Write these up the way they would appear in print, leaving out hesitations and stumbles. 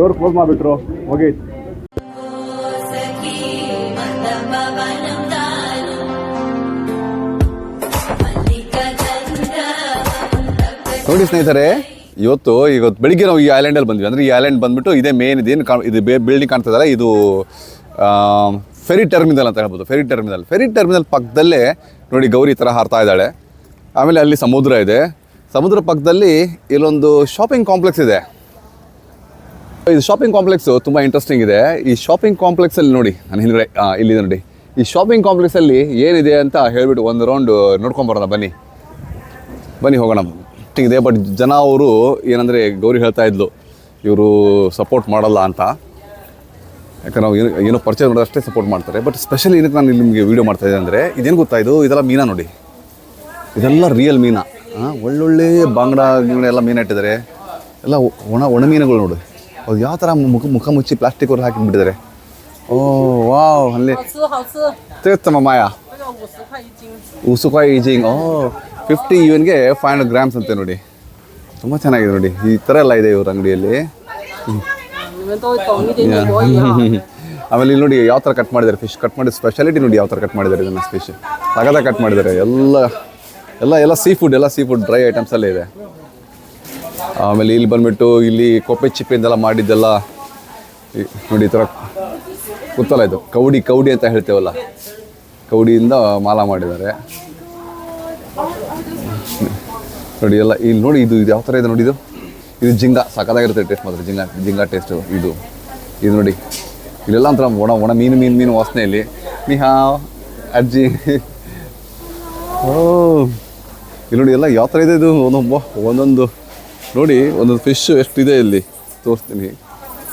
Door close ಮಾಡಿಬಿಟ್ರು ಹೋಗಿ. ನೋಡಿ ಸ್ನೇಹಿತರೆ, ಇವತ್ತು ಬೆಳಿಗ್ಗೆ ನಾವು ಈ ಐಲ್ಯಾಂಡಲ್ಲಿ ಬಂದ್ವಿ. ಅಂದರೆ ಈ ಐಲ್ಯಾಂಡ್ ಬಂದ್ಬಿಟ್ಟು ಇದೇ ಮೇನ್ ಇದೇನು ಇದು ಬಿಲ್ಡಿಂಗ್ ಕಾಣ್ತದಲ್ಲ, ಇದು ಫೆರಿ ಟರ್ಮಿನಲ್ ಅಂತ ಹೇಳ್ಬೋದು. ಫೆರಿ ಟರ್ಮಿನಲ್ ಪಕ್ಕದಲ್ಲೇ ನೋಡಿ ಗೌರಿ ಈ ಥರ ಹಾರ್ತಾ ಇದ್ದಾಳೆ. ಆಮೇಲೆ ಅಲ್ಲಿ ಸಮುದ್ರ ಇದೆ. ಸಮುದ್ರ ಪಕ್ಕದಲ್ಲಿ ಇಲ್ಲೊಂದು ಶಾಪಿಂಗ್ ಕಾಂಪ್ಲೆಕ್ಸ್ ಇದೆ. ಇದು ಶಾಪಿಂಗ್ ಕಾಂಪ್ಲೆಕ್ಸು ತುಂಬ ಇಂಟ್ರೆಸ್ಟಿಂಗ್ ಇದೆ. ಈ ಶಾಪಿಂಗ್ ಕಾಂಪ್ಲೆಕ್ಸಲ್ಲಿ ನೋಡಿ, ನಾನು ಹಿಂದ್ಗಡೆ ಇಲ್ಲಿದೆ ನೋಡಿ. ಈ ಶಾಪಿಂಗ್ ಕಾಂಪ್ಲೆಕ್ಸಲ್ಲಿ ಏನಿದೆ ಅಂತ ಹೇಳ್ಬಿಟ್ಟು ಒಂದು ರೌಂಡ್ ನೋಡ್ಕೊಂಬರೋಣ ಬನ್ನಿ ಹೋಗೋಣ. ಇದೆ ಬಟ್ ಜನ ಅವರು ಏನಂದರೆ ಗೌರಿ ಹೇಳ್ತಾ ಇದ್ಲು ಇವರು ಸಪೋರ್ಟ್ ಮಾಡಲ್ಲ ಅಂತ. ಯಾಕಂದ್ರೆ ನಾವು ಏನೋ ಪರ್ಚೇಸ್ ಮಾಡೋದು ಅಷ್ಟೇ ಸಪೋರ್ಟ್ ಮಾಡ್ತಾರೆ. ಬಟ್ ಸ್ಪೆಷಲಿ ಏನಕ್ಕೆ ನಾನು ನಿಮಗೆ ವೀಡಿಯೋ ಮಾಡ್ತಾಯಿದ್ದೆ ಅಂದರೆ ಇದೇನು ಗೊತ್ತಾ, ಇದೆಲ್ಲ ಮೀನಾ ನೋಡಿ, ಇದೆಲ್ಲ ರಿಯಲ್ ಮೀನಾ. ಒಳ್ಳೊಳ್ಳೆ ಬಾಂಗ್ಡ ಎಲ್ಲ ಮೀನು ಇಟ್ಟಿದ್ದಾರೆ. ಎಲ್ಲ ಒಣ ಮೀನುಗಳು ನೋಡಿ. ಅದು ಯಾವ ಥರ ಮುಖ ಮುಚ್ಚಿ ಪ್ಲಾಸ್ಟಿಕ್ ಅವ್ರು ಹಾಕಿಬಿಟ್ಟಿದ್ದಾರೆ. ಓ ವಾವ್, ಅಲ್ಲಿ ತಮ್ಮ ಮಾಯ ಉಸುಕಾಯಿ ಈಜಿಂಗ್. 50 UN-ಗೆ 500 grams ಅಂತೆ ನೋಡಿ. ತುಂಬ ಚೆನ್ನಾಗಿದೆ ನೋಡಿ. ಈ ಥರ ಎಲ್ಲ ಇದೆ ಇವ್ರ ಅಂಗಡಿಯಲ್ಲಿ. ಆಮೇಲೆ ಇಲ್ಲಿ ನೋಡಿ ಯಾವ ಥರ ಕಟ್ ಮಾಡಿದ್ದಾರೆ ಫಿಶ್. ಕಟ್ ಮಾಡಿದ ಸ್ಪೆಷಾಲಿಟಿ ನೋಡಿ ಯಾವ ಥರ ಕಟ್ ಮಾಡಿದ್ದಾರೆ ಇದನ್ನು. ಫಿಶ್ ಸಗದಾಗಿ ಕಟ್ ಮಾಡಿದ್ದಾರೆ. ಎಲ್ಲ ಸೀ ಫುಡ್ ಡ್ರೈ ಐಟಮ್ಸ್ ಎಲ್ಲ ಇದೆ. ಆಮೇಲೆ ಇಲ್ಲಿ ಬಂದುಬಿಟ್ಟು ಇಲ್ಲಿ ಕೊಪ್ಪೆ ಚಿಪ್ಪೆಯಿಂದೆಲ್ಲ ಮಾಡಿದ್ದೆಲ್ಲ ನೋಡಿ ಈ ಥರ ಗೊತ್ತಲ್ಲ, ಇದು ಕೌಡಿ ಅಂತ ಹೇಳ್ತೇವಲ್ಲ, ಕೌಡಿಯಿಂದ ಮಾಲ ಮಾಡಿದ್ದಾರೆ ನೋಡಿ. ಎಲ್ಲ ಇಲ್ಲಿ ನೋಡಿ ಇದು ಯಾವ ಥರ ಇದೆ ನೋಡಿ. ಇದು ಜಿಂಗ ಸಕ್ಕದಾಗಿರುತ್ತೆ ಟೇಸ್ಟ್ ಮಾತ್ರ. ಜಿಂಗ ಟೇಸ್ಟು ಇದು ನೋಡಿ. ಇಲ್ಲೆಲ್ಲ ಒಂಥರ ಒಣ ಮೀನು ವಾಸನೆಯಲ್ಲಿ. ಹಾವ್ ಅಜ್ಜಿ. ಇಲ್ಲಿ ನೋಡಿ ಎಲ್ಲ ಯಾವ ಥರ ಇದೆ ಇದು. ಒಂದೊಂದು ನೋಡಿ, ಒಂದೊಂದು ಫಿಶ್ ಎಷ್ಟಿದೆ ಇಲ್ಲಿ ತೋರಿಸ್ತೀನಿ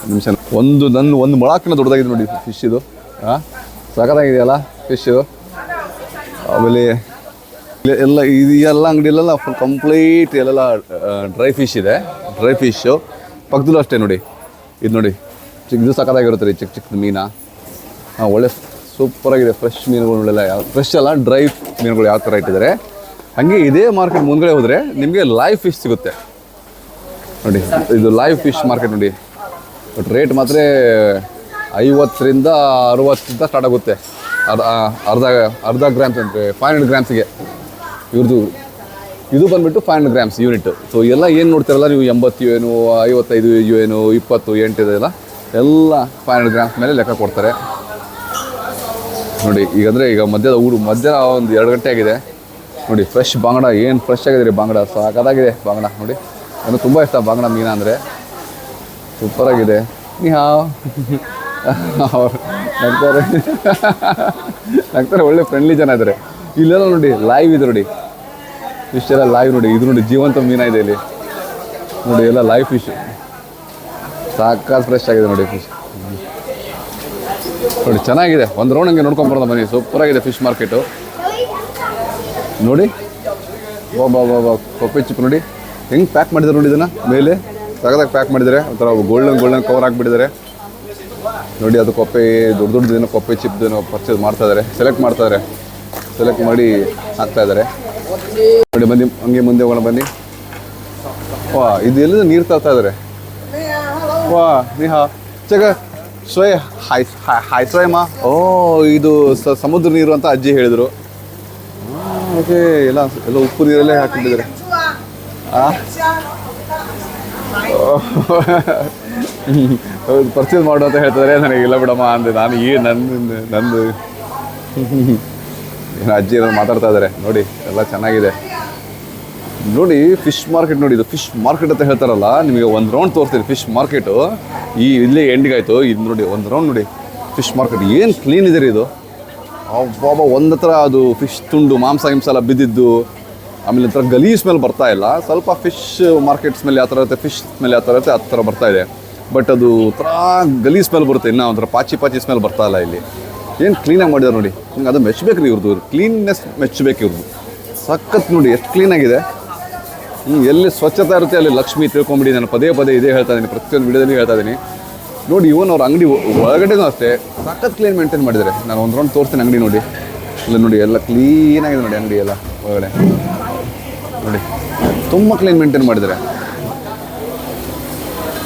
ನಿಮಿಷ. ಒಂದು ಮೊಳಕ್ಕಿಂತ ದೊಡ್ಡದಾಗಿದೆ ನೋಡಿ ಫಿಶ್ ಇದು. ಸಖತ್ತಾಗಿದೆಯಲ್ಲ ಫಿಶ್ಶು. ಆಮೇಲೆ ಎಲ್ಲ ಇದೆಲ್ಲ ಅಂಗಡಿಯಲ್ಲೆಲ್ಲ ಫುಲ್ ಕಂಪ್ಲೀಟ್ ಎಲ್ಲೆಲ್ಲ ಡ್ರೈ ಫಿಶ್ ಇದೆ. ಡ್ರೈ ಫಿಶ್ಶು ಪಕ್ಕದಲ್ಲೂ ಅಷ್ಟೇ ನೋಡಿ. ಇದು ನೋಡಿ ಇದು ಸಖತ್ತಾಗಿರುತ್ತೆ ರೀ. ಚಿಕ್ಕ ಮೀನಾ ಒಳ್ಳೆ ಸೂಪರಾಗಿದೆ. ಫ್ರೆಶ್ ಮೀನುಗಳೆಲ್ಲ ಫ್ರೆಶ್ ಅಲ್ಲ, ಡ್ರೈ ಮೀನುಗಳು ಯಾವ ಥರ ಇಟ್ಟಿದ್ದಾರೆ. ಹಾಗೆ ಇದೇ ಮಾರ್ಕೆಟ್ ಮುಂದ್ಗಡೆ ಹೋದರೆ ನಿಮಗೆ ಲೈವ್ ಫಿಶ್ ಸಿಗುತ್ತೆ ನೋಡಿ. ಇದು ಲೈವ್ ಫಿಶ್ ಮಾರ್ಕೆಟ್ ನೋಡಿ. ಬಟ್ ರೇಟ್ ಮಾತ್ರ 50 to 60 ಸ್ಟಾರ್ಟ್ ಆಗುತ್ತೆ. ಅರ್ಧ ಗ್ರಾಮ್ಸ್ ಅಂದರೆ 500 grams-ಗೆ ಇವ್ರದ್ದು. ಇದು ಬಂದುಬಿಟ್ಟು 500 grams ಯೂನಿಟ್. ಸೊ ಎಲ್ಲ ಏನು ನೋಡ್ತಿರಲ್ಲ ನೀವು, 80 UN, 55 UN, 28 ಇದೆಲ್ಲ ಎಲ್ಲ 500 grams ಮೇಲೆ ಲೆಕ್ಕ ಕೊಡ್ತಾರೆ ನೋಡಿ. ಈಗ ಮಧ್ಯಾಹ್ನ ಒಂದು 2 ಗಂಟೆ ಆಗಿದೆ ನೋಡಿ. ಫ್ರೆಶ್ ಬಾಂಗಡ ಏನು ಫ್ರೆಶ್ ಆಗಿದೆ ರೀ. ಬಾಂಗಡ ಸಾಕಾಗಿದೆ ಬಾಂಗಡ ನೋಡಿ. ನನಗೆ ತುಂಬ ಇಷ್ಟ ಬಾಂಗಡ ಮೀನು ಅಂದರೆ. ಸೂಪರಾಗಿದೆ. ಹಾವ್ ನಗ್ತಾರೆ ಒಳ್ಳೆ ಫ್ರೆಂಡ್ಲಿ ಜನ ಇದ್ದಾರೆ. ಇಲ್ಲೆಲ್ಲ ನೋಡಿ ಲೈವ್ ಇದೆ ನೋಡಿ. ಫಿಶ್ ಎಲ್ಲ ಲೈವ್ ನೋಡಿ. ಇದು ನೋಡಿ ಜೀವಂತ ಮೀನ ಇದೆ ಇಲ್ಲಿ ನೋಡಿ. ಎಲ್ಲ ಲೈವ್ ಫಿಶ್ ಸಾಕಾಗಿ ಫ್ರೆಶ್ ಆಗಿದೆ ನೋಡಿ ಫಿಶ್ ನೋಡಿ. ಚೆನ್ನಾಗಿದೆ. ಒಂದು ರೌಂಡ್ ಹಂಗೆ ನೋಡ್ಕೊಂಬರೋದು ಬನ್ನಿ. ಸೂಪರಾಗಿದೆ ಫಿಶ್ ಮಾರ್ಕೆಟು ನೋಡಿ. ಬಾ ಕೊಪ್ಪೆ ಚಿಪ್ ನೋಡಿ ಹೆಂಗೆ ಪ್ಯಾಕ್ ಮಾಡಿದ್ದಾರೆ ನೋಡಿ. ಇದನ್ನು ಮೇಲೆ ಸಗದಾಗಿ ಪ್ಯಾಕ್ ಮಾಡಿದ್ದಾರೆ. ಒಂಥರ ಗೋಲ್ಡನ್ ಕವರ್ ಹಾಕ್ಬಿಟ್ಟಿದ್ದಾರೆ ನೋಡಿ. ಅದು ಕೊಪ್ಪೆ ದೊಡ್ಡದೇನೋ ಕೊಪ್ಪೆ ಚಿಪ್ದೇನೋ ಪರ್ಚೇಸ್ ಮಾಡ್ತಾಯಿದ್ದಾರೆ. ಸೆಲೆಕ್ಟ್ ಮಾಡಿ ಹಾಕ್ತಾಯಿದ್ದಾರೆ ನೋಡಿ. ಹಂಗೆ ಮುಂದೆ ಹೋಗೋಣ ಬನ್ನಿ. ಇದು ಎಲ್ಲಿಂದ ನೀರು ತರ್ತಾ ಇದ್ದಾರೆ. ಚಗ ಸೋಯ್ ಹಾಯ್ ಸೋಯಮ್ಮ. ಇದು ಸಮುದ್ರ ನೀರು ಅಂತ ಅಜ್ಜಿ ಹೇಳಿದರು. ಓಕೆ, ಎಲ್ಲ ಉಪ್ಪು ನೀರಲ್ಲೇ ಹಾಕಿಟ್ಟಿದ್ದಾರೆ. ಪರ್ಚೇಸ್ ಮಾಡು ಅಂತ ಹೇಳ್ತಾರೆ. ನನಗಿಲ್ಲ ಬಿಡಮ್ಮ ಅಂದೆ ನಾನು. ನಂದು ಅಜ್ಜಿ ಏನಾದ್ರು ಮಾತಾಡ್ತಾ ಇದ್ದಾರೆ ನೋಡಿ. ಎಲ್ಲ ಚೆನ್ನಾಗಿದೆ ನೋಡಿ. ಫಿಶ್ ಮಾರ್ಕೆಟ್ ನೋಡಿ. ಇದು ಫಿಶ್ ಮಾರ್ಕೆಟ್ ಅಂತ ಹೇಳ್ತಾರಲ್ಲ. ನಿಮಗೆ ಒಂದು ರೌಂಡ್ ತೋರಿಸ್ತೀನಿ ಫಿಶ್ ಮಾರ್ಕೆಟು. ಇಲ್ಲೇ ಎಂಡಿಗಾಯ್ತು. ಇದು ನೋಡಿ ಒಂದು ರೌಂಡ್ ನೋಡಿ ಫಿಶ್ ಮಾರ್ಕೆಟ್. ಏನು ಕ್ಲೀನ್ ಇದೆ ರೀ ಇದು. ಬಾಬಾ ಒಂದು ಹತ್ರ ಅದು ಫಿಶ್ ತುಂಡು ಮಾಂಸ ಎಲ್ಲ ಬಿದ್ದಿದ್ದು. ಆಮೇಲೆ ಒಂಥರ ಗಲೀಜ್ ಸ್ಮೆಲ್ ಬರ್ತಾ ಇಲ್ಲ. ಸ್ವಲ್ಪ ಫಿಶ್ ಮಾರ್ಕೆಟ್ ಸ್ಮೆಲ್ ಯಾವ ಥರ ಇರುತ್ತೆ, ಫಿಶ್ ಸ್ಮೆಲ್ ಯಾವ ಥರ ಇರುತ್ತೆ, ಆ ಥರ ಬರ್ತಾ ಇದೆ. ಬಟ್ ಅದು ಒಂಥರ ಗಲೀಜ್ ಸ್ಮೆಲ್ ಬರುತ್ತೆ. ಇನ್ನೂ ಒಂಥರ ಪಾಚಿ ಸ್ಮೆಲ್ ಬರ್ತಾ ಇಲ್ಲ ಇಲ್ಲಿ. ಏನು ಕ್ಲೀನಾಗಿ ಮಾಡಿದ್ದಾರೆ ನೋಡಿ. ಹಿಂಗೆ ಅದು ಮೆಚ್ಚಬೇಕು ರೀ ಇವ್ರದ್ದು. ಕ್ಲೀನ್ನೆಸ್ ಮೆಚ್ಚಬೇಕು ಇವ್ರದ್ದು. ಸಖತ್ ನೋಡಿ ಎಷ್ಟು ಕ್ಲೀನಾಗಿದೆ. ಎಲ್ಲಿ ಸ್ವಚ್ಛತೆ ಇರುತ್ತೆ ಅಲ್ಲಿ ಲಕ್ಷ್ಮಿ ತಿಳ್ಕೊಂಬಿಡಿ. ನಾನು ಪದೇ ಇದೇ ಹೇಳ್ತಾ ಇದ್ದೀನಿ, ಪ್ರತಿಯೊಂದು ವಿಡಿಯೋದಲ್ಲಿ ಹೇಳ್ತಾ ಇದ್ದೀನಿ ನೋಡಿ. ಅವ್ರ ಅಂಗಡಿ ಒಳಗಡೆನೂ ಅಷ್ಟೇ ಸಖತ್ ಕ್ಲೀನ್ ಮೇಂಟೈನ್ ಮಾಡಿದ್ದಾರೆ. ನಾನು ಒಂದು ರೌಂಡ್ ತೋರಿಸ್ತೀನಿ ಅಂಗಡಿ ನೋಡಿ. ಇಲ್ಲ ನೋಡಿ ಎಲ್ಲ ಕ್ಲೀನಾಗಿದೆ ನೋಡಿ. ಅಂಗಡಿ ಎಲ್ಲ ಒಳಗಡೆ ನೋಡಿ ತುಂಬ ಕ್ಲೀನ್ ಮೇಂಟೈನ್ ಮಾಡಿದ್ದಾರೆ.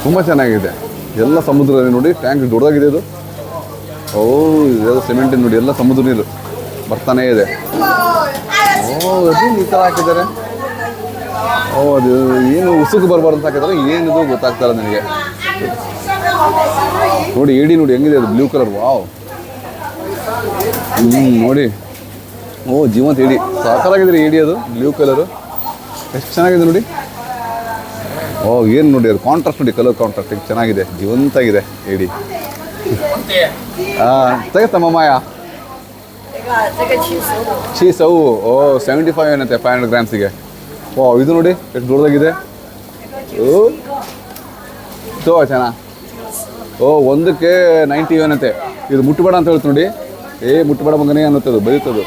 ತುಂಬ ಚೆನ್ನಾಗಿದೆ. ಎಲ್ಲ ಸಮುದ್ರ ನೋಡಿ, ಟ್ಯಾಂಕ್ ದೊಡ್ಡದಾಗಿದೆ ಇದು. ಓ ಇದೆಲ್ಲ ಸಿಮೆಂಟಿನ ನೋಡಿ, ಎಲ್ಲ ಸಮುದ್ರ ನೀರು ಬರ್ತಾನೇ ಇದೆ. ಓ ಅದು ಈ ಥರ ಹಾಕಿದ್ದಾರೆ. ಓ ಅದು ಏನು ಉಸುಕು ಬರಬಾರ್ದು ಅಂತ ಹಾಕಿದ್ದಾರೆ, ಏನಿದು ಗೊತ್ತಾಗ್ತಾರ ನನಗೆ. ನೋಡಿ ಏಡಿ ನೋಡಿ ಹೆಂಗಿದೆ ಅದು, ಬ್ಲೂ ಕಲರ್. ವಾವ್, ನೋಡಿ. ಓ ಜೀವಂತ ಏಡಿ, ಸಾಕಾಗಿದೆ ಏಡಿ, ಅದು ಬ್ಲೂ ಕಲರು ಎಷ್ಟು ಚೆನ್ನಾಗಿದೆ ನೋಡಿ. ಓ ಏನು ನೋಡಿ ಅದು ಕಾಂಟ್ರಾಸ್ಟ್ ನೋಡಿ, ಕಲರ್ ಕಾಂಟ್ರಾಸ್ಟ್ ಎಷ್ಟು ಚೆನ್ನಾಗಿದೆ, ಜೀವಂತಾಗಿದೆ ಏಡಿ. ತೆಗೆತಮ್ಮ ಮಾಯ ಚೀಸವು. ಓ 75 ಏನಂತೆ 500 ಗ್ರಾಮ್ಸಿಗೆ. ಓ ಇದು ನೋಡಿ ಎಷ್ಟು ದೊಡ್ಡದಾಗಿದೆ. ಓ ಸೊ ಚೆನ್ನ. ಓ ಒಂದಕ್ಕೆ 90 ಏನಂತೆ. ಇದು ಮುಟ್ಟಬೇಡ ಅಂತ ಹೇಳ್ತು ನೋಡಿ. ಮುಟ್ಟಬೇಡ ಮಗನೇ ಅನ್ನತ್ತದು, ಬರೀತದು.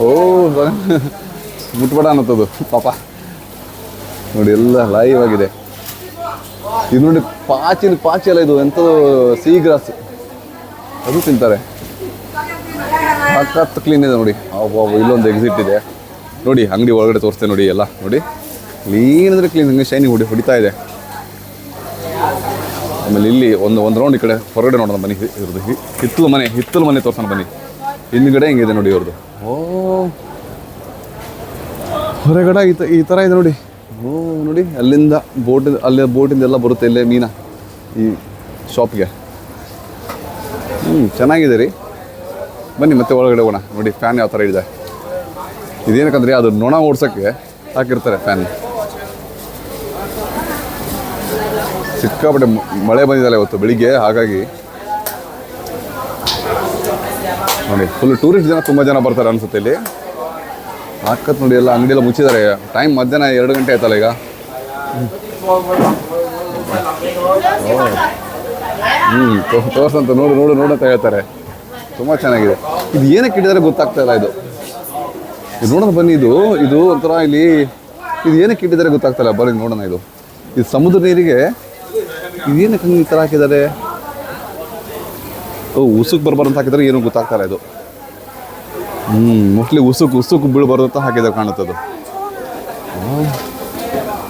ಓ ಮುಟ್ಟಬೇಡ ಅನ್ನತ್ತದು ಪಾಪ. ನೋಡಿ ಎಲ್ಲ ಲೈವ್ ಆಗಿದೆ. ಇದು ನೋಡಿ ಪಾಚಿ ಎಲ್ಲ, ಇದು ಎಂಥದ್ದು ಸಿಹಿ ಗ್ರಾಸ್, ಅದು ತಿಂತಾರೆ. ಸಖತ್ ಕ್ಲೀನ್ ಇದೆ ನೋಡಿ. ಇಲ್ಲೊಂದು ಎಕ್ಸಿಟ್ ಇದೆ ನೋಡಿ, ಅಂಗಡಿ ಒಳಗಡೆ ತೋರಿಸ್ತೇನೆ ನೋಡಿ. ಎಲ್ಲ ನೋಡಿ ಕ್ಲೀನ್ ಅಂದರೆ ಕ್ಲೀನ್, ಹಂಗೆ ಶೈನಿಂಗ್ ಹೊಡಿತಾ ಇದೆ. ಆಮೇಲೆ ಇಲ್ಲಿ ಒಂದು ರೌಂಡ್ ಈ ಕಡೆ ಹೊರಗಡೆ ನೋಡೋಣ ಬನ್ನಿ. ಇವ್ರದ್ದು ಹಿತ್ತಲು ಮನೆ ತೋರ್ಸೋಣ ಬನ್ನಿ. ಹಿಂದ್ಗಡೆ ಹೆಂಗಿದೆ ನೋಡಿ ಇವ್ರದ್ದು. ಓ ಹೊರಗಡೆ ಈ ಥರ ಇದೆ ನೋಡಿ. ಓ ನೋಡಿ ಅಲ್ಲಿಂದ ಬೋಟಿಂದ ಎಲ್ಲ ಬರುತ್ತೆ ಇಲ್ಲೇ ಮೀನಾ ಈ ಶಾಪ್ಗೆ. ಚೆನ್ನಾಗಿದೆ ರೀ. ಬನ್ನಿ ಮತ್ತೆ ಒಳಗಡೆ ಹೋಗೋಣ. ನೋಡಿ ಫ್ಯಾನ್ ಯಾವ ಥರ ಇದೆ. ಇದೇನಕ್ಕಂದ್ರೆ ಅದು ನೊಣ ಓಡ್ಸೋಕ್ಕೆ ಹಾಕಿರ್ತಾರೆ ಫ್ಯಾನ್. ಸಿಕ್ಕಾಪಟ್ಟೆ ಮಳೆ ಬಂದಿದ್ದಲ್ಲ ಇವತ್ತು ಬೆಳಿಗ್ಗೆ, ಹಾಗಾಗಿ ನೋಡಿ ಫುಲ್ ಟೂರಿಸ್ಟ್ ಜನ, ತುಂಬ ಜನ ಬರ್ತಾರೆ ಅನ್ಸುತ್ತೆ ಇಲ್ಲಿ. ಹಾಕತ್ ನೋಡಿ, ಎಲ್ಲ ಅಂಗಡಿ ಎಲ್ಲ ಮುಚ್ಚಿದ್ದಾರೆ. ಟೈಮ್ ಮಧ್ಯಾಹ್ನ 2 ಗಂಟೆ ಆಯ್ತಲ್ಲ ಈಗ. ತೋರ್ಸಂತ ನೋಡು ಅಂತ ಹೇಳ್ತಾರೆ. ತುಂಬ ಚೆನ್ನಾಗಿದೆ. ಇದು ಏನಕ್ಕೆ ಇಟ್ಟಿದ್ದಾರೆ ಗೊತ್ತಾಗ್ತಾ ಇಲ್ಲ. ಇದು ನೋಡೋಣ ಬನ್ನಿ. ಇದು ಒಂಥರ ಇಲ್ಲಿ ಇದು ಏನಕ್ಕೆ ಇಟ್ಟಿದ್ದಾರೆ ಗೊತ್ತಾಗ್ತಾ ಇಲ್ಲ. ಬರೀ ನೋಡೋಣ. ಇದು ಸಮುದ್ರ ನೀರಿಗೆ ಇದೇನಕ್ಕೆ ಹಂಗೆ ಈ ಥರ ಹಾಕಿದ್ದಾರೆ. ಉಸುಕು ಬರಬಾರ್ದು ಅಂತ ಹಾಕಿದ್ದಾರೆ, ಏನೂ ಗೊತ್ತಾಗ್ತಾ ಇಲ್ಲ. ಇದು ಮೋಸ್ಟ್ಲಿ ಉಸುಕು ಬೀಳಬಾರ್ದು ಅಂತ ಹಾಕಿದ್ದಾರೆ ಕಾಣುತ್ತದು.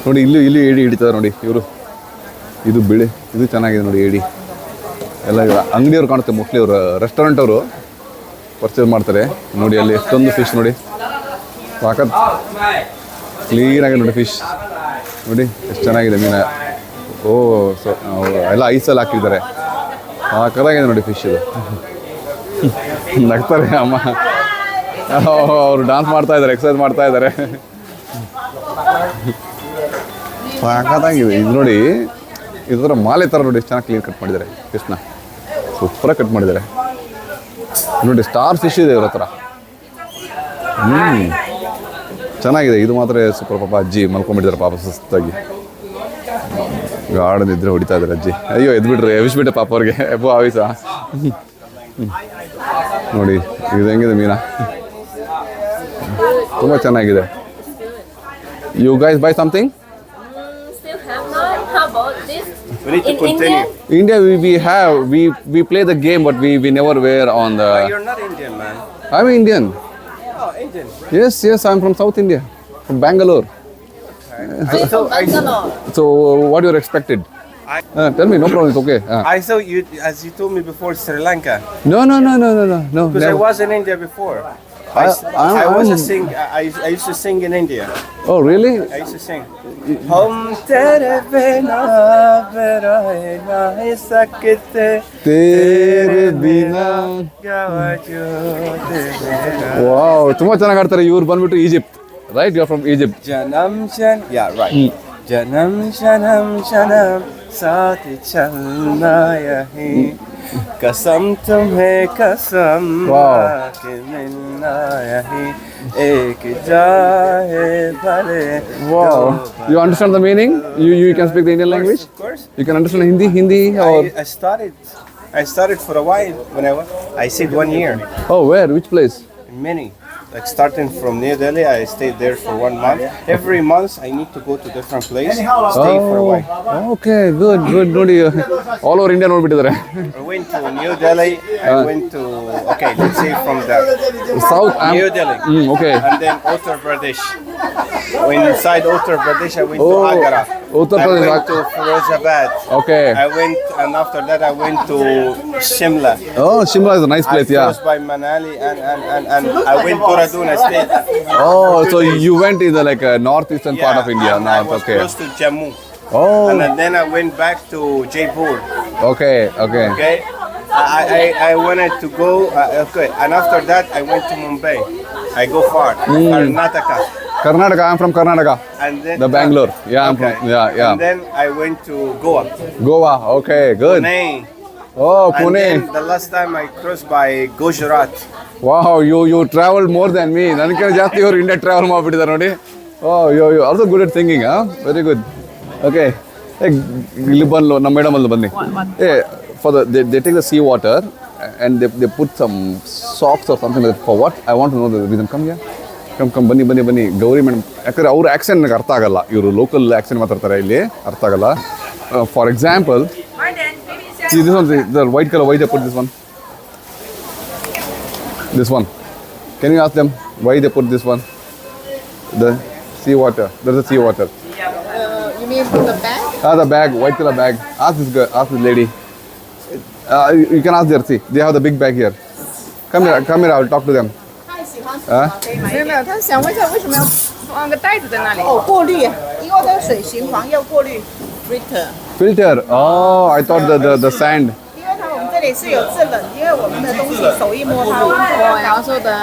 ನೋಡಿ ಇಲ್ಲಿ ಏಡಿ ಹಿಡಿತಾರೆ ನೋಡಿ ಇವರು. ಇದು ಇದು ಚೆನ್ನಾಗಿದೆ ನೋಡಿ ಏಡಿ ಎಲ್ಲ. ಇವರು ಅಂಗಡಿಯವ್ರು ಕಾಣುತ್ತೆ, ಮೋಸ್ಟ್ಲಿ ಅವರು ರೆಸ್ಟೋರೆಂಟ್ ಅವರು ಪರ್ಚೇಸ್ ಮಾಡ್ತಾರೆ. ನೋಡಿ ಅಲ್ಲಿ ಎಷ್ಟೊಂದು ಫಿಶ್ ನೋಡಿ, ಸಾಕತ್ ಕ್ಲೀನಾಗಿದೆ ನೋಡಿ ಫಿಶ್. ನೋಡಿ ಎಷ್ಟು ಚೆನ್ನಾಗಿದೆ ಮೀನು. ಓ ಎಲ್ಲ ಐಸಲ್ಲಿ ಹಾಕಿದ್ದಾರೆ, ಸಾಕಾಗಿದೆ ನೋಡಿ ಫಿಶ್. ಇದು ನಗ್ತಾರೆ ಅಮ್ಮ, ಅವರು ಡಾನ್ಸ್ ಮಾಡ್ತಾ ಇದ್ದಾರೆ, ಎಕ್ಸರ್ಸೈಸ್ ಮಾಡ್ತಾ ಇದ್ದಾರೆ. ಸಾಕಾಗಿದೆ ಇದು ನೋಡಿ. ಇದರ ಮಾಲೆ ಥರ ನೋಡಿ ಎಷ್ಟು ಚೆನ್ನಾಗಿ ಕ್ಲೀನ್ ಕಟ್ ಮಾಡಿದ್ದಾರೆ ಫಿಶ್ನ, ಸೂಪರಾಗಿ ಕಟ್ ಮಾಡಿದ್ದಾರೆ ನೋಡಿ. ಸ್ಟಾರ್ ಫಿಶ್ ಇದೆ ಇವ್ರ ಹತ್ರ. ಚೆನ್ನಾಗಿದೆ ಇದು ಮಾತ್ರ ಸೂಪರ್. ಪಾಪ ಅಜ್ಜಿ ಮಲ್ಕೊಂಡ್ಬಿಟ್ಟಿದ್ದಾರೆ ಪಾಪ ಸುಸ್ತಾಗಿ. ಗಾರ್ಡನ್ ಇದ್ರೆ ಹೊಡಿತಾ ಇದ್ದಾರೆ ಅಜ್ಜಿ. ಅಯ್ಯೋ ಎದ್ಬಿಟ್ರೆ ಎಬ್ಬಿಸ್ಬಿಟ್ಟೆ ಪಾಪ ಅವ್ರಿಗೆ. ಎಬ್ಬೋ ಆವಿಸ ನೋಡಿ ಇದು ಹೆಂಗಿದೆ ಮೀನಾ, ತುಂಬ ಚೆನ್ನಾಗಿದೆ. You guys buy something? We need to continue. India, we play the game, but we never wear on the. You're not Indian, man. I'm Indian. Oh, Indian. Yes, I'm from South India, from Bangalore. So what you're expected? Tell me, no problem. It's okay. I thought you, as you told me before, Sri Lanka. No. Because I was in India before. I was a sing. I used to sing in India. Oh, really? I used to sing. Hum tere bina berahe nahi sakte Tere bina. Wow, ತುಂಬಾ ಚೆನ್ನಾಗಿ ಆಡ್ತಾರೆ ಇವ್ರು. ಬಂದ್ಬಿಟ್ಟು Egypt, right? You are from Egypt. Yeah, right. Janam janam साथ चलना यही कसम तुम्हें कसम के मिलना यही एक जाए भले. Wow, you understand the meaning? You can speak the Indian language? Of course. You can understand Hindi or? I started for a while when I stayed 1 year. Oh, where? Which place? Many. Like starting from New Delhi, I stayed there for 1 month. Every month I need to go to different place, stay for a while. Okay, good. ನೋಡಿ all over India ನೋಡ್ಬಿಟ್ಟಿದ್ದಾರೆ. I went to New Delhi, I went to, okay, let's say from the South New Delhi. Okay. And then Uttar Pradesh. When inside Uttar Pradesh, I went Oh, to Agra. Uttar I Pradesh. went to Firozabad. Okay. I went, and after that, I went to Shimla. Oh, Shimla is a nice place, I yeah. crossed by Manali, and I went to Dehradun. I stayed. Oh, so you went in the like northeastern part of India. and I North, was okay. close to Jammu. Oh, And then I went back to Jaipur. okay, okay. Okay. I wanted to go. Okay, and after that, I went to Mumbai. I go far, Karnataka, Karnataka, I'm from Karnataka. and then The Bangalore. Yeah, I'm Okay. from, yeah. And then I went to Goa, Goa, okay, good. Pune. Oh, And Pune. then the last time I crossed by Gujarat. Wow, you traveled more than me. ನನಗೆ ಜಾಸ್ತಿ ಇವರು India travel ಮಾಡಿಬಿಟ್ಟಿದ್ದಾರೆ ನೋಡಿ. Oh, you also good at singing, huh? Very good. Okay. ಇಲ್ಲಿ ಬಂದು ನಮ್ಮ madam ಅಲ್ಲಿ ಬನ್ನಿ. For they take the sea water and they put some socks or something like that. For what? I want to know the reason. Come here. Come ಬನ್ನಿ Gauri madam. ಯಾಕಂದ್ರೆ ಅವ್ರ accent ನನಗೆ ಅರ್ಥ ಆಗಲ್ಲ. ಇವರು ಲೋಕಲ್ ಆ್ಯಕ್ಸೆಂಟ್ ಮಾತಾಡ್ತಾರೆ ಇಲ್ಲಿ, ಅರ್ಥ ಆಗಲ್ಲ. For example, see this one, the white color, why they put this one? This one. Can you ask them why they put this one? The sea water. There's a sea water. You mean for the bag? The bag, white color bag. Ask this girl, ask this lady. You can ask there, see. They have the big bag here. Come here, I'll talk to them. 没有，他想问一下为什么要放个袋子在那里？哦，过滤，因为它的水循环要过滤 filter。 Filter. Oh, I thought the sand. 因为我们这里是有制冷，因为我们的东西手一摸它会 Oh, and also the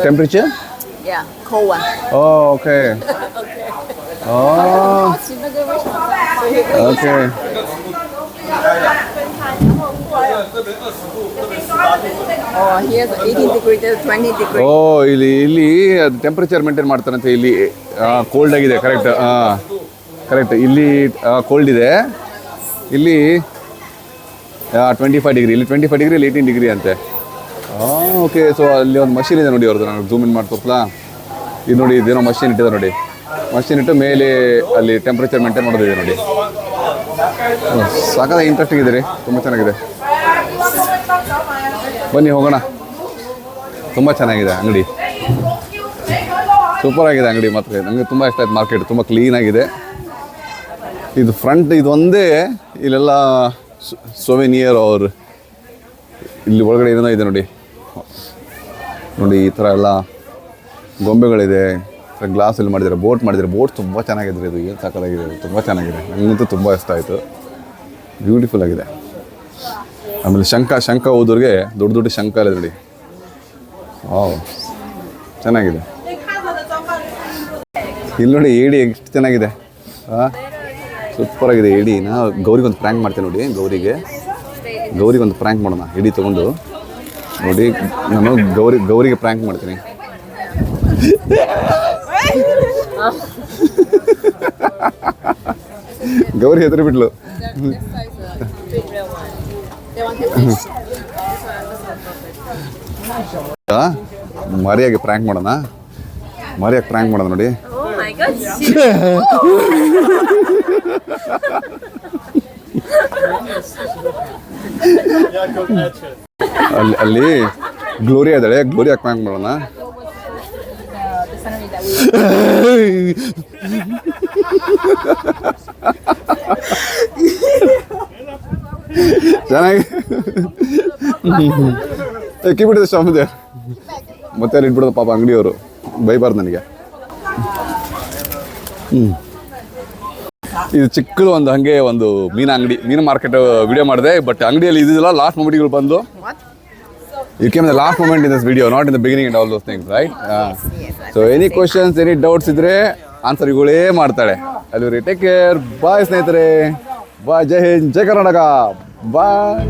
Temperature? yeah cold one. Oh, okay. Oh, 好奇那个为什么？ okay. Oh, here's 18 degree, there's 20 degree. ಓ ಇಲ್ಲಿ temperature maintain ಮಾಡ್ತಾರಂತೆ. ಇಲ್ಲಿ cold ಆಗಿದೆ, correct. Correct, ಇಲ್ಲಿ cold ಇದೆ, ಇಲ್ಲಿ 25 degree, ಇಲ್ಲಿ 25 degree, ಇಲ್ಲಿ 18 degree ಅಂತೆ. ಓಕೆ, ಸೊ ಅಲ್ಲಿ ಒಂದು ಮಷೀನ್ ಇದೆ ನೋಡಿ ಅವ್ರದ್ದು. ನಾನು ಝೂಮ್ ಇನ್ ಮಾಡಿ ತೋರಿಸ್ಲಾ? ಇದು ನೋಡಿ, ಇದೇನೋ ಮಷೀನ್ ಇಟ್ಟಿದೆ ನೋಡಿ. ಮಷೀನ್ ಇಟ್ಟು ಮೇಲೆ ಅಲ್ಲಿ ಟೆಂಪರೇಚರ್ ಮೇಂಟೈನ್ ಮಾಡೋದಿದೆ ನೋಡಿ. ಸಾಕಾಗಿ ಇಂಟ್ರೆಸ್ಟಿಂಗ್ ಇದೆ ರೀ, ತುಂಬ ಚೆನ್ನಾಗಿದೆ. ಬನ್ನಿ ಹೋಗೋಣ. ತುಂಬ ಚೆನ್ನಾಗಿದೆ ಅಂಗಡಿ, ಸೂಪರ್ ಆಗಿದೆ ಅಂಗಡಿ. ಮಾತ್ರ ನನಗೆ ತುಂಬ ಇಷ್ಟ ಆಯ್ತು. ಮಾರ್ಕೆಟ್ ತುಂಬ ಕ್ಲೀನಾಗಿದೆ. ಇದು ಫ್ರಂಟ್ ಇದು ಒಂದೇ, ಇಲ್ಲೆಲ್ಲ ಸೊವೆನಿಯರ್ ಅವ್ರು ಇಲ್ಲಿ ಒಳಗಡೆ ಏನೇನೋ ಇದೆ ನೋಡಿ. ನೋಡಿ ಈ ಥರ ಎಲ್ಲ ಗೊಂಬೆಗಳಿದೆ, ಗ್ಲಾಸಲ್ಲಿ ಮಾಡಿದ್ದಾರೆ, ಬೋಟ್ ಮಾಡಿದ್ದಾರೆ. ಬೋಟ್ ತುಂಬ ಚೆನ್ನಾಗಿದೆ. ಇದು ಏನು ಸಾಕಾಗಿದೆ, ತುಂಬ ಚೆನ್ನಾಗಿದೆ. ನನಗಂತೂ ತುಂಬ ಇಷ್ಟ ಆಯಿತು. ಬ್ಯೂಟಿಫುಲ್ ಆಗಿದೆ. ಆಮೇಲೆ ಶಂಖ ಹೋದವ್ರಿಗೆ ದೊಡ್ಡ ದೊಡ್ಡ ಶಂಖ ಇದೆ ನೋಡಿ. ವಾವ್, ಚೆನ್ನಾಗಿದೆ. ಇಲ್ಲಿ ನೋಡಿ ಏಡಿ ಎಷ್ಟು ಚೆನ್ನಾಗಿದೆ. ಸೂಪರಾಗಿದೆ ಏಡಿ. ನಾ ಗೌರಿಗೊಂದು ಪ್ರ್ಯಾಂಕ್ ಮಾಡ್ತೇನೆ ನೋಡಿ. ಗೌರಿಗೊಂದು ಪ್ರ್ಯಾಂಕ್ ಮಾಡೋಣ. ಏಡಿ ತೊಗೊಂಡು ನೋಡಿ, ನಾನು ಗೌರಿಗೆ ಪ್ರ್ಯಾಂಕ್ ಮಾಡ್ತೀನಿ. ಗೌರಿ ಹೆದರಿ ಬಿಟ್ಲು. ಮರಿಯಾಗಿ ಪ್ರ್ಯಾಂಕ್ ಮಾಡೋಣ. ನೋಡಿ. Oh my god. ಅಲ್ಲಿ ಗ್ಲೋರಿಯಾ ಇದ್ದಾಳೆ, ಗ್ಲೋರಿಯಾಗಿ ಪ್ರ್ಯಾಂಕ್ ಮಾಡೋಣ. ಚೆನ್ನಾಗಿ ಕಿಬಿಟ್ಟಿದೆ ಶಾಮಿದೆ. ಮತ್ತೆ ಅಲ್ಲಿ ಇಟ್ಬಿಡೋದು ಪಾಪ ಅಂಗಡಿಯವರು, ಬೈಬಾರ್ದು ನನಗೆ. ಇದು ಚಿಕ್ಕದು ಒಂದು ಹಾಗೆ ಒಂದು ಮೀನು ಮಾರ್ಕೆಟ್ ವಿಡಿಯೋ ಮಾಡಿದೆ. ಬಟ್ ಅಂಗಡಿಯಲ್ಲಿ ಇದಿಲ್ಲ, ಲಾಸ್ಟ್ ಮೊಮೆಂಟ್ಗಳು ಬಂದು. You came in the last moment in this video, not in the beginning and all those things, right? So any questions, any doubts ಇದ್ರೆ ಆನ್ಸರ್ ಇವುಗಳೇ ಮಾಡ್ತಾಳೆ. ಅಲ್ಲಿ ಟೇಕ್ ಕೇರ್. ಬಾಯ್ ಸ್ನೇಹಿತರೆ. ಬಾಯ್. ಜೈ ಹಿಂದ್, ಜೈ ಕರ್ನಾಟಕ. ಬಾಯ್.